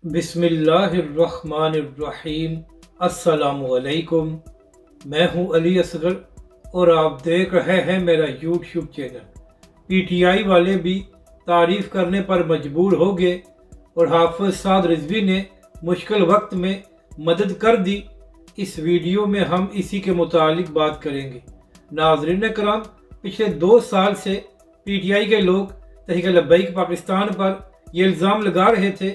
बिस्मिल्लाहिर्रहमानिर्रहीम। अस्सलामुअलैकुम। मैं हूं अली असगर और आप देख रहे हैं मेरा यूट्यूब चैनल। पीटीआई वाले भी तारीफ़ करने पर मजबूर हो गए और हाफिज़ साद रिजवी ने मुश्किल वक्त में मदद कर दी। इस वीडियो में हम इसी के मुतालिक बात करेंगे। नाज़रीन कराम, पिछले 2 साल से पीटीआई के लोग तहरीक लब्बैक पाकिस्तान पर यह इल्ज़ाम लगा रहे थे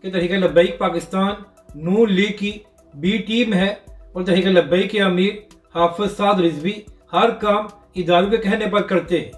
कि तहरीक लब्बैक पाकिस्तान नून लीग की बी टीम है और तहरीक लब्बैक के अमीर हाफिज़ साद रिजवी हर काम इदारों के कहने पर करते हैं।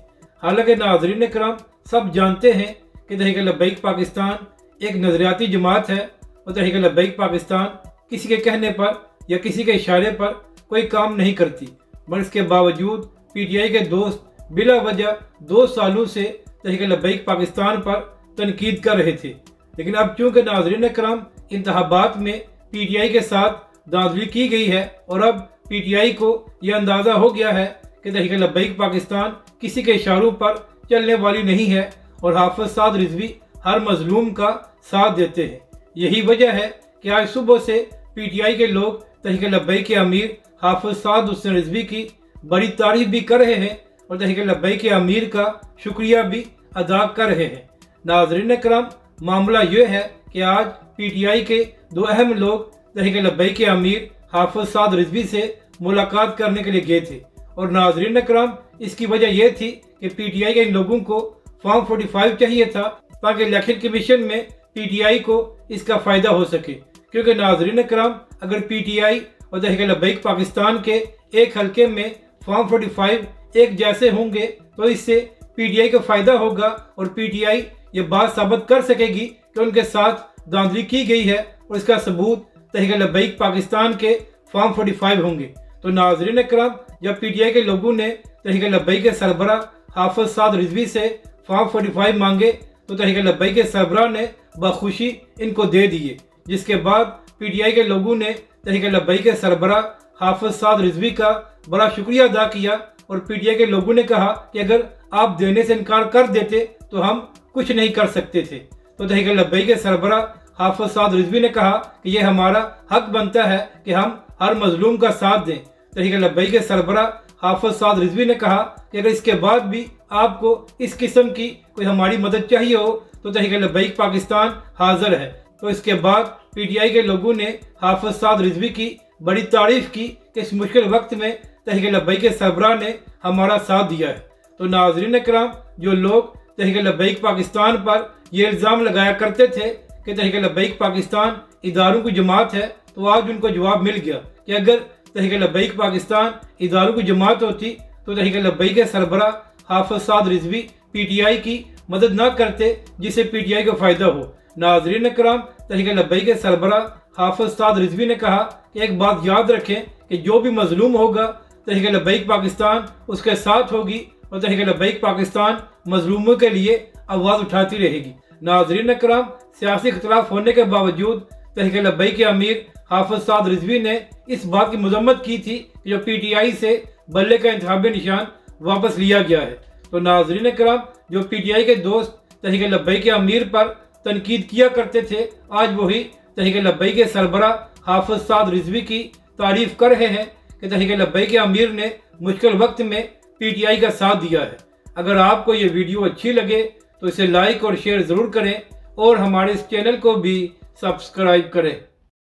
हालांकि नाज़रीन कराम, सब जानते हैं कि तहरीक लब्बैक पाकिस्तान एक नज़रियाती जमात है और तहरीक लब्बैक पाकिस्तान किसी के कहने पर या किसी के इशारे पर कोई काम नहीं करती, मगर इसके बावजूद पीटीआई के दोस्त बिला वजह 2 सालों से तहरीक लब्बैक पाकिस्तान पर तनकीद कर रहे थे। लेकिन अब चूँकि नाज़रीन कराम इंतखाबात में पीटीआई के साथ दांधली की गई है और अब पीटीआई को यह अंदाज़ा हो गया है कि तहरीक लब्बैक पाकिस्तान किसी के इशारों पर चलने वाली नहीं है और हाफिज़ साद रिजवी हर मजलूम का साथ देते हैं। यही वजह है कि आज सुबह से पीटीआई के लोग तहरीक लब्बैक के अमीर हाफिज़ साद रिजवी की बड़ी तारीफ भी कर रहे हैं और तहरीक लब्बैक के अमीर का शुक्रिया भी अदा कर रहे हैं। नाज़रीन कराम, मामला यह है कि आज पीटीआई के 2 अहम लोग तहरीक लब्बैक के अमीर हाफिज़ साद रिजवी से मुलाकात करने के लिए गए थे और नाज़रीन कराम, इसकी वजह यह थी कि पीटीआई के इन लोगों को फॉर्म 45 चाहिए था ताकि इलेक्शन कमीशन में पीटीआई को इसका फ़ायदा हो सके। क्योंकि नाज़रीन कराम, अगर पीटीआई और तहरीक लब्बैक पाकिस्तान के एक हलके में फॉर्म 45 एक जैसे होंगे तो इससे पीटीआई को फ़ायदा होगा और पीटीआई ये बात साबित कर सकेगी कि उनके साथ धांधली की गई है और इसका सबूत तहरीक लब्बैक पाकिस्तान के फॉर्म 45 होंगे। तो नाज़रीन कराम, जब पीटीआई के लोगों ने तहरीक लब्बैक के सरबराह हाफिज़ साद रिजवी से फॉर्म 45 मांगे तो तहरीक लब्बैक के सरबराह ने बखुशी इनको दे दिए, जिसके बाद पीटीआई के लोगों ने तहरीक लब्बैक के सरबराह हाफिज़ साद रिजवी का बड़ा शुक्रिया अदा किया और पीटीआई के लोगों ने कहा कि अगर आप देने से इनकार कर देते तो हम कुछ नहीं कर सकते थे। तो तहरीक लब्बैक के सरबराह हाफिज़ साद रिजवी ने कहा कि यह हमारा हक बनता है कि हम हर मजलूम का साथ दें। तहरीक लब्बैक के सरबराह हाफिज़ साद रिजवी ने कहा कि अगर इसके बाद भी आपको इस किस्म की कोई हमारी मदद चाहिए हो तो तहरीक लब्बैक पाकिस्तान हाजिर है। तो इसके बाद पीटीआई के लोगों ने हाफिज़ साद रिजवी की बड़ी तारीफ की कि इस मुश्किल वक्त में तहरीक लब्बैक के सरबराह ने हमारा साथ दिया है। तो नाज़रीन कराम, जो लोग तहरीक लब्बैक पाकिस्तान पर यह इल्ज़ाम लगाया करते थे कि तहरीक लब्बैक पाकिस्तान इदारों की जमात है, तो आज उनको जवाब मिल गया कि अगर तहरीक लब्बैक पाकिस्तान इदारों की जमात होती तो तहरीक लब्बैक के सरबराह हाफिज़ साद रिजवी पीटीआई की मदद न करते जिससे पीटीआई को फ़ायदा हो। नाज़रीन कराम, तहरीक लब्बैक के सरबराह हाफिज़ साद रिजवी ने कहा कि एक बात याद रखें कि जो भी मजलूम होगा तहरीक लब्बैक पाकिस्तान उसके साथ होगी और तहरीक लब्बैक पाकिस्तान मजलूमों के लिए आवाज़ उठाती रहेगी। नाज़रीन कराम, सियासी इख्तिलाफ होने के बावजूद तहरीक लब्बैक के अमीर हाफिज़ साद रिजवी ने इस बात की मजम्मत की थी कि जो पीटीआई से बल्ले का इंतखाबी निशान वापस लिया गया है। तो नाज़रीन कराम, जो पीटीआई के दोस्त तहरीक लब्बैक के अमीर पर तनकीद किया करते थे, आज वही तहरीक लब्बैक के सरबराह हाफिज़ साद रिजवी की तारीफ कर रहे हैं कि तहरीक लब्बैक के अमीर ने मुश्किल वक्त में पीटीआई का साथ दिया है। अगर आपको ये वीडियो अच्छी लगे तो इसे लाइक और शेयर ज़रूर करें और हमारे इस चैनल को भी सब्सक्राइब करें।